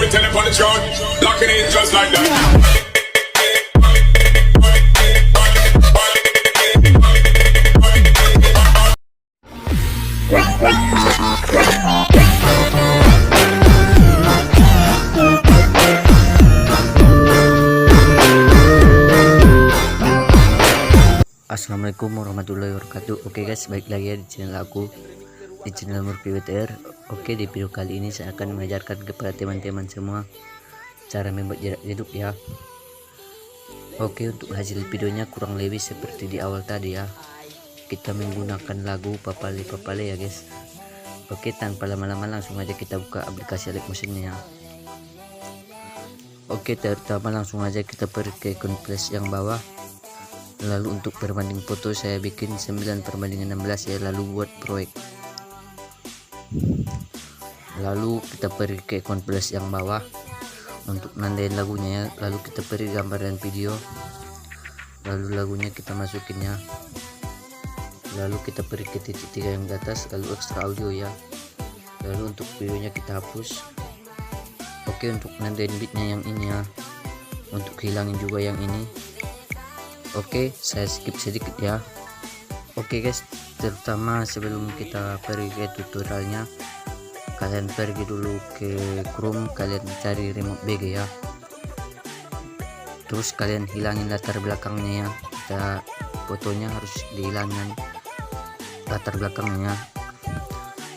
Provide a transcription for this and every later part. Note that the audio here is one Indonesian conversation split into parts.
tell them on the chart. Lock it in just like that. Assalamualaikum warahmatullahi wabarakatuh. Oke guys, balik lagi ya di channel aku, di channel Murphy WTR. Oke, di video kali ini saya akan mengajarkan kepada teman-teman semua cara membuat jarak hidup ya. Oke, untuk hasil videonya kurang lebih seperti di awal tadi ya. Kita menggunakan lagu Papale Papale ya guys. Oke, tanpa lama-lama langsung aja kita buka aplikasi Alik Motionnya ya. Oke, pertama langsung aja kita pergi ke akun Flash yang bawah. Lalu untuk perbanding foto saya bikin 9/16 ya, lalu buat proyek. Lalu kita pergi ke akun Flash yang bawah untuk nandain lagunya ya. Lalu kita pergi gambar dan video, lalu lagunya kita masukin ya. Lalu kita pergi ke titik 3 yang di atas, lalu ekstra audio ya. Lalu untuk videonya kita hapus. Oke, untuk nandain beatnya yang ini ya, untuk hilangin juga yang ini. Oke, saya skip sedikit ya. Oke guys, terutama sebelum kita pergi ke tutorialnya, kalian pergi dulu ke Chrome, kalian cari remote BG ya. Terus kalian hilangin latar belakangnya ya. Kita fotonya harus dihilangin latar belakangnya.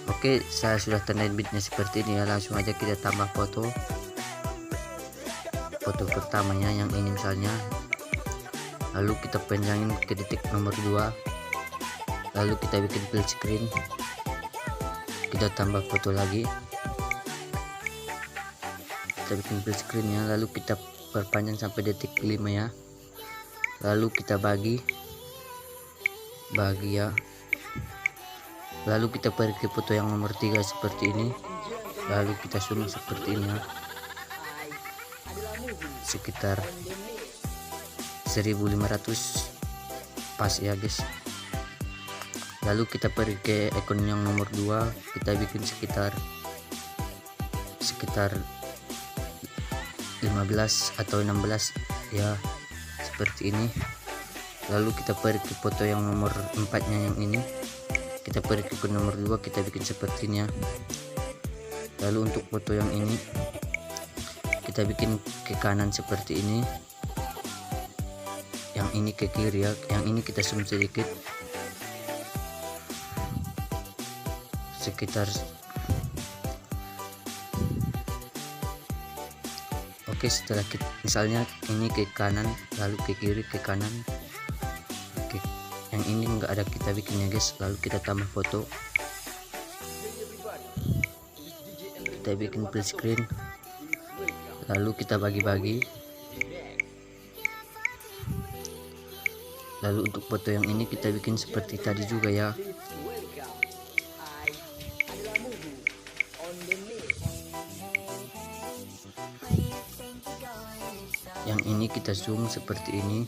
Oke, saya sudah tandain bitnya seperti ini ya. Langsung aja kita tambah foto pertamanya yang ini misalnya. Lalu kita panjangin ke detik nomor 2, lalu kita bikin full screen, kita tambah foto lagi, kita bikin full screen ya. Lalu kita perpanjang sampai detik 5 ya. Lalu kita bagi ya. Lalu kita pergi ke foto yang nomor 3 seperti ini, lalu kita zoom seperti ini ya, sekitar 1500 pas ya guys. Lalu kita pergi ke akun yang nomor 2, kita bikin sekitar 15 atau 16 ya, seperti ini. Lalu kita pergi ke foto yang nomor 4 nya yang ini, kita pergi ke akun nomor 2, kita bikin seperti ini ya. Lalu untuk foto yang ini kita bikin ke kanan seperti ini, yang ini ke kiri ya. Yang ini kita zoom sedikit, sekitar oke, setelah kita, misalnya ini ke kanan, lalu ke kiri, ke kanan. Oke, yang ini enggak ada kita bikinnya guys. Lalu kita tambah foto, kita bikin full screen, lalu kita bagi-bagi. Lalu untuk foto yang ini kita bikin seperti tadi juga ya. Yang ini kita zoom seperti ini,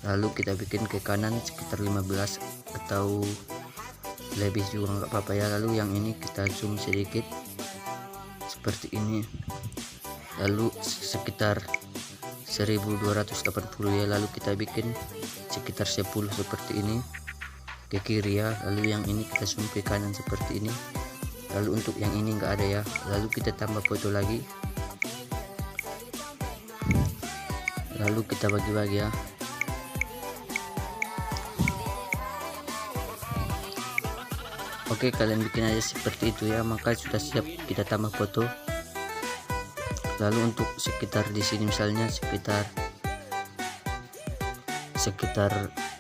lalu kita bikin ke kanan sekitar 15 atau lebih juga nggak apa-apa ya. Lalu yang ini kita zoom sedikit seperti ini, lalu sekitar 1280 ya. Lalu kita bikin sekitar 10 seperti ini ke kiri ya. Lalu yang ini kita zoom ke kanan seperti ini. Lalu untuk yang ini enggak ada ya. Lalu kita tambah foto lagi, lalu kita bagi-bagi ya. Oke, kalian bikin aja seperti itu ya, maka sudah siap kita tambah foto. Lalu untuk sekitar di sini misalnya sekitar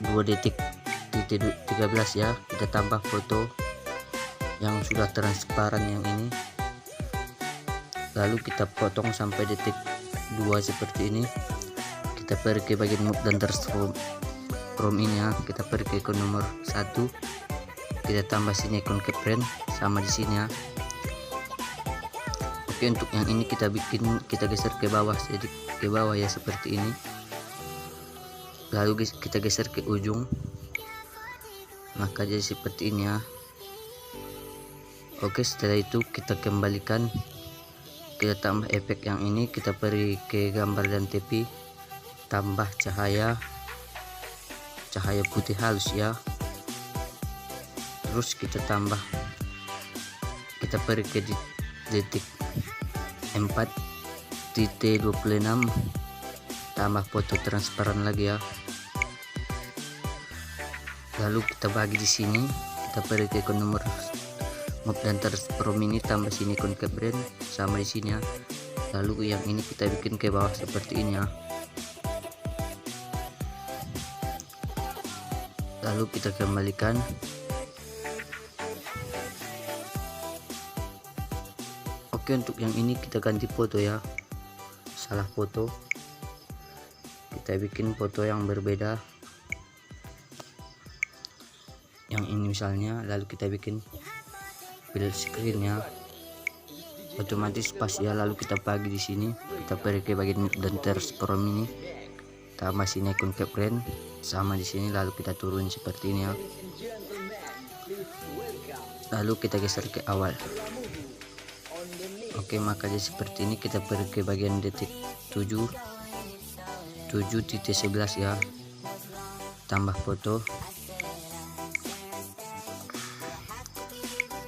2 detik 13 ya, kita tambah foto yang sudah transparan yang ini. Lalu kita potong sampai detik 2 seperti ini. Kita pergi ke bagian move dan transform ini ya. Kita pergi ke ikon nomor 1, kita tambah sini ikon keyframe sama di sini ya. Oke, untuk yang ini kita geser ke bawah, jadi ke bawah ya seperti ini. Lalu kita geser ke ujung, maka jadi seperti ini ya. Oke, setelah itu kita kembalikan kita tambah efek yang ini, kita beri ke gambar dan tepi, tambah cahaya putih halus ya. Terus kita beri ke detik 4.26, tambah foto transparan lagi ya. Lalu kita bagi di sini, kita beri ke ikon nomor Move dan Transform ini, tambah sini ikon ke brand sama di sini ya. Lalu yang ini kita bikin ke bawah seperti ini ya. Lalu kita kembalikan. Oke, untuk yang ini kita ganti foto ya, salah foto, kita bikin foto yang berbeda. Yang ini misalnya, lalu kita bikin full screen ya, otomatis pas ya. Lalu kita bagi di sini, kita beri ke bagian dan transform ini, tambah sini ikon keyframe sama di sini, lalu kita turun seperti ini ya. Lalu kita geser ke awal. Oke, maka jadi seperti ini. Kita beri ke bagian detik 7.11 ya, tambah foto.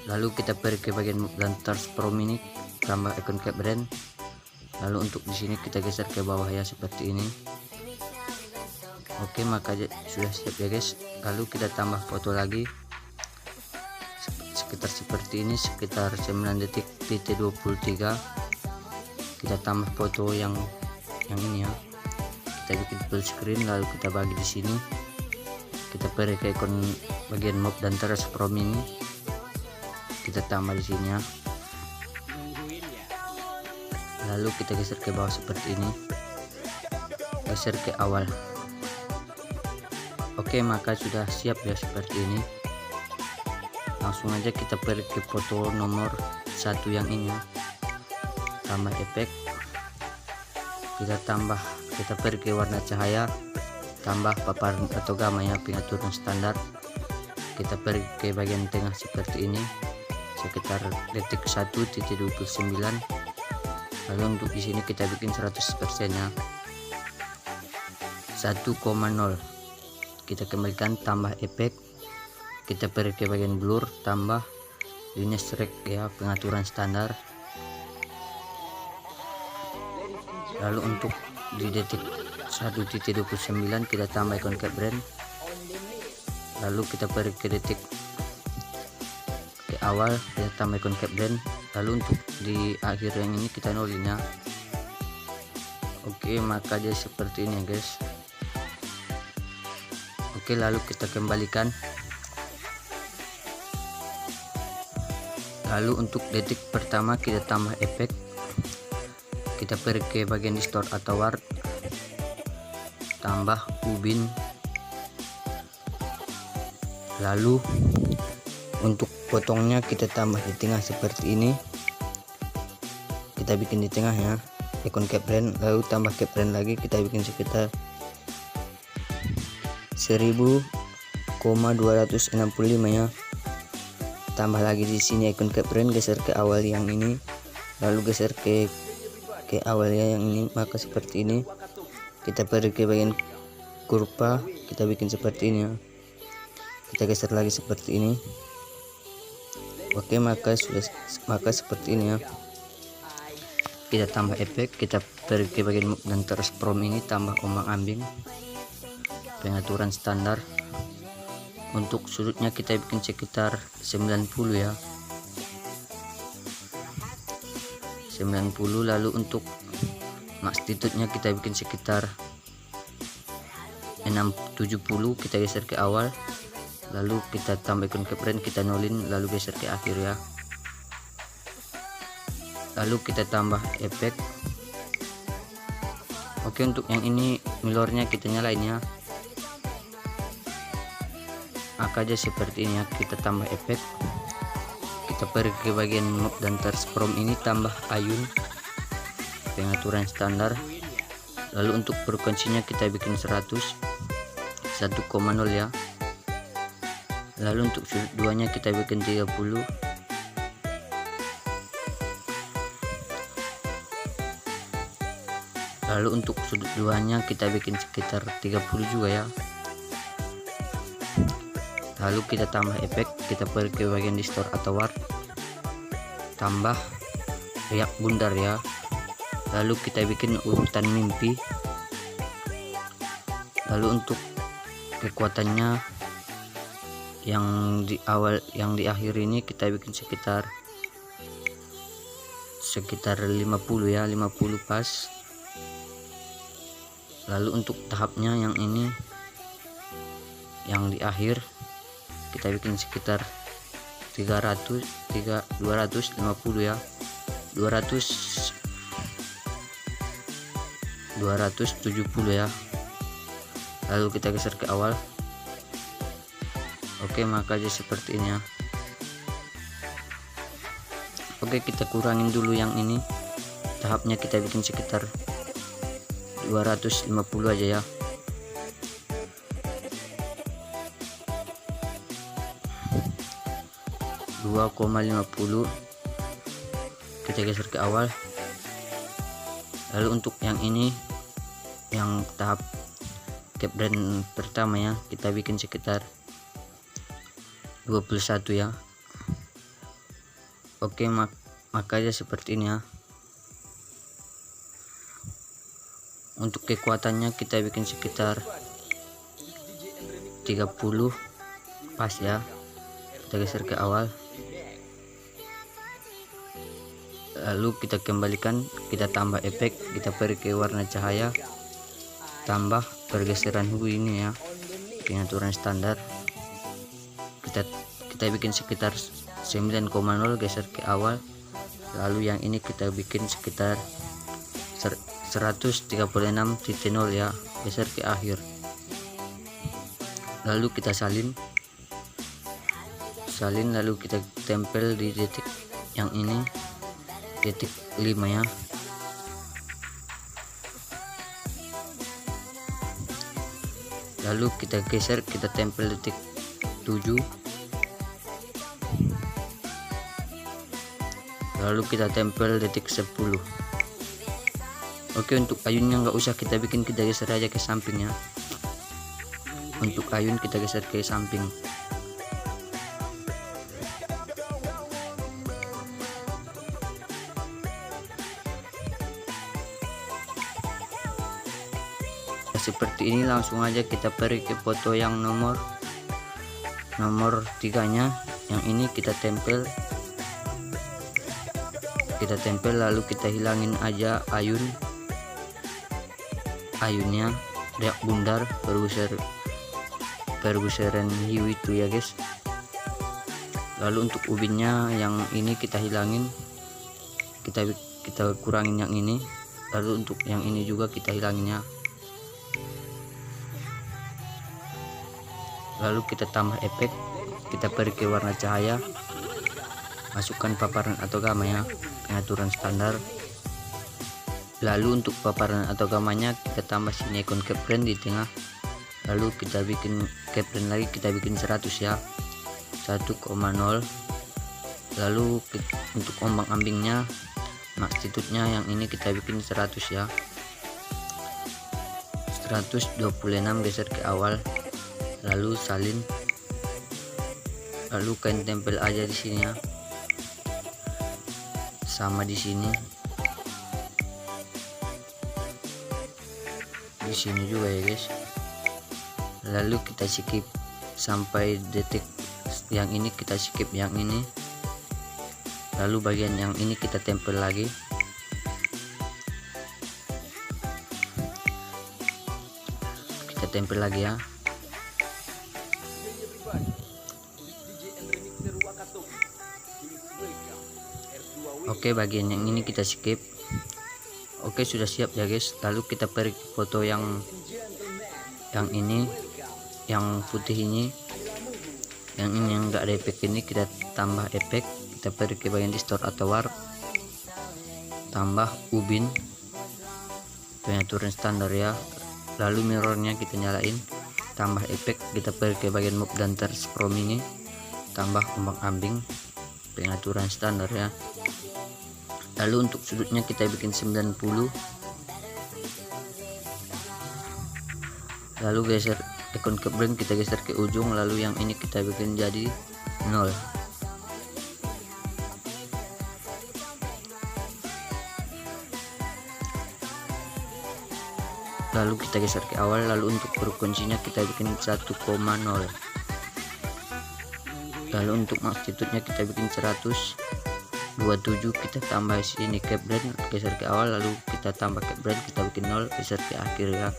Lalu kita beri ke bagian Move dan Transform ini, tambah ikon cap brand. Lalu untuk di sini kita geser ke bawah ya, seperti ini. Oke, maka sudah siap ya guys. Lalu kita tambah foto lagi sekitar seperti ini, sekitar 9 detik titik 23. Kita tambah foto yang ini ya, kita bikin full screen. Lalu kita bagi di sini, kita beri ke ikon bagian Move dan Transform ini, kita tambah di sini ya. Lalu kita geser ke bawah seperti ini, geser ke awal. Oke, maka sudah siap ya seperti ini. Langsung aja kita beri ke foto nomor 1 yang ini ya, tambah efek, kita beri ke warna cahaya, tambah paparan atau gamma ya, pengaturan standar. Kita beri ke bagian tengah seperti ini, sekitar detik 1.29. Lalu untuk di sini kita bikin 100% ya, 1,0. Kita kembalikan, tambah efek, kita beri ke bagian blur, tambah linear strike ya, pengaturan standar. Lalu untuk di detik 1.29 kita tambah ikon cap brand. Lalu kita beri ke detik ke awal, kita tambah ikon cap brand. Lalu untuk di akhir yang ini kita nolin ya. Oke, maka dia seperti ini ya guys. Oke, lalu kita kembalikan. Lalu untuk detik pertama kita tambah efek, kita beri ke bagian distort atau ward, tambah ubin. Lalu untuk potongnya kita tambah di tengah seperti ini, kita bikin di tengah ya, ikon cap brand. Lalu tambah cap brand lagi, kita bikin sekitar 1000,265 ya. Tambah lagi di sini ikon cap brand, geser ke awal yang ini, lalu geser ke awalnya yang ini, maka seperti ini. Kita beri ke bagian kurva, kita bikin seperti ini ya, kita geser lagi seperti ini. Oke, maka seperti ini ya. Kita tambah efek, kita beri ke bagian Move dan Transform ini, tambah ombak ambing, pengaturan standar. Untuk sudutnya kita bikin sekitar 90 ya, 90. Lalu untuk magnitude-nya kita bikin sekitar 670, kita geser ke awal. Lalu kita tambah ikon cap brand, kita nolin, lalu geser ke akhir ya. Lalu kita tambah efek. Oke, untuk yang ini milornya kita nyalain ya, maka aja seperti ini ya. Kita tambah efek, kita beri ke bagian Move dan Transform ini, tambah ayun, pengaturan standar. Lalu untuk frekuensinya kita bikin 100, 1,0 ya. Lalu untuk sudut duanya kita bikin 30. Lalu untuk sudut luarnya kita bikin sekitar 30 juga ya. Lalu kita tambah efek, kita pergi ke bagian distort atau warp, tambah riak bundar ya. Lalu kita bikin urutan mimpi. Lalu untuk kekuatannya yang di awal, yang di akhir ini kita bikin sekitar 50 ya, 50 pas. Lalu untuk tahapnya yang ini, yang di akhir kita bikin sekitar 250 ya, 270 ya. Lalu kita geser ke awal. Oke, maka aja seperti ini ya. Oke, kita kurangin dulu yang ini, tahapnya kita bikin sekitar 250 aja ya. ,50 kita geser ke awal. Lalu untuk yang ini, yang tahap cap brand pertama ya, kita bikin sekitar 21 ya. Oke, makanya seperti ini ya. Untuk kekuatannya kita bikin sekitar 30 pas ya. Kita geser ke awal. Lalu kita kembalikan, kita tambah efek, kita pergi ke warna cahaya, tambah pergeseran hue ini ya, pengaturan standar. Kita bikin sekitar 9,0, geser ke awal. Lalu yang ini kita bikin sekitar 136,0 ya, geser ke akhir. Lalu kita salin, lalu kita tempel di titik yang ini, titik 5 ya. Lalu kita geser, kita tempel titik 7. Lalu kita tempel titik 10. Oke, untuk ayunnya nggak usah kita bikin, kita geser aja ke sampingnya. Untuk ayun kita geser ke samping. Seperti ini, langsung aja kita pergi ke foto yang nomor 3-nya. Yang ini kita tempel, lalu kita hilangin aja ayunnya, riak bundar, pergeseran hiu itu ya guys. Lalu untuk ubinnya yang ini kita hilangin, kita kurangin yang ini. Lalu untuk yang ini juga kita hilangin ya. Lalu kita tambah efek, kita pergi ke warna cahaya, masukkan paparan atau gamma ya, pengaturan standar. Lalu untuk paparan atau gamanya kita tambah sini ikon kepren di tengah. Lalu kita bikin kepren lagi, kita bikin 100 ya, 1,0. Lalu untuk ombang ambingnya, magnitudenya yang ini kita bikin 100 ya, 126, geser ke awal. Lalu salin, lalu kain tempel aja di sini ya, sama di sini juga ya guys. Lalu kita skip sampai detik yang ini, kita skip yang ini. Lalu bagian yang ini kita tempel lagi. Kita tempel lagi ya. Oke, bagian yang ini kita skip. Oke, sudah siap ya guys. Lalu kita pergi foto yang ini, yang putih ini, yang enggak ada efek ini, kita tambah efek, kita pergi ke bagian distort atau warp, tambah ubin, pengaturan standar ya. Lalu mirrornya kita nyalain, tambah efek, kita pergi ke bagian move dan transform ini, tambah ombak ambing, pengaturan standar ya. Lalu untuk sudutnya kita bikin 90, lalu geser icon keyframe, kita geser ke ujung, lalu yang ini kita bikin jadi 0. Lalu kita geser ke awal, lalu untuk frekuensinya kita bikin 1,0. Lalu untuk magnitude-nya kita bikin 127, kita tambah sini keyframe, geser ke awal, lalu kita tambah keyframe, kita bikin 0, geser ke akhir ya.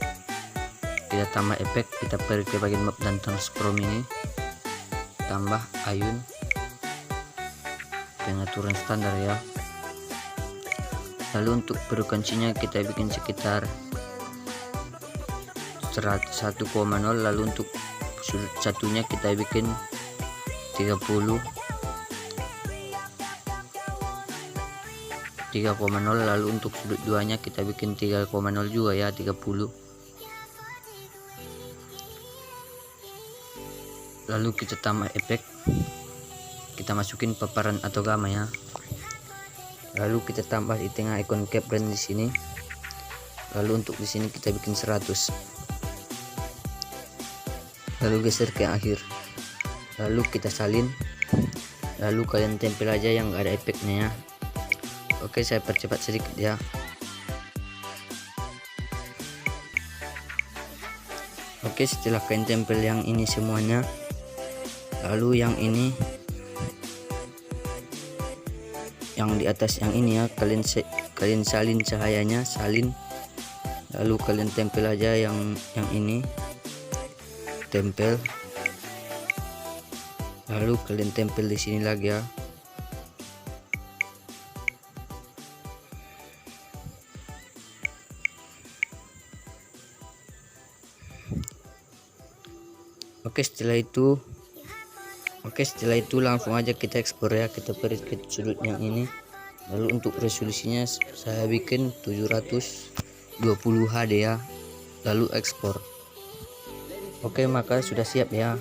Kita tambah efek, kita pergi ke bagian map dan transform ini, tambah ayun, pengaturan standar ya. Lalu untuk frekuensinya kita bikin sekitar 1,0, lalu untuk sudut satunya kita bikin 30, 3,0, lalu untuk sudut duanya kita bikin 3,0 juga ya, 30. Lalu kita tambah efek, kita masukin paparan atau gamma ya. Lalu kita tambah di tengah icon keyframe di sini. Lalu untuk di sini kita bikin 100. Lalu geser ke akhir. Lalu kita salin. Lalu kalian tempel aja yang gak ada efeknya ya. Oke, saya percepat sedikit ya. Oke, setelah kalian tempel yang ini semuanya, lalu yang ini, yang di atas yang ini ya, kalian salin cahayanya, salin. Lalu kalian tempel aja yang ini, tempel. Lalu kalian tempel di sini lagi ya. Oke, setelah itu langsung aja kita ekspor ya. Kita pergi ke sudut yang ini. Lalu untuk resolusinya saya bikin 720 HD ya. Lalu ekspor. Oke, maka sudah siap ya.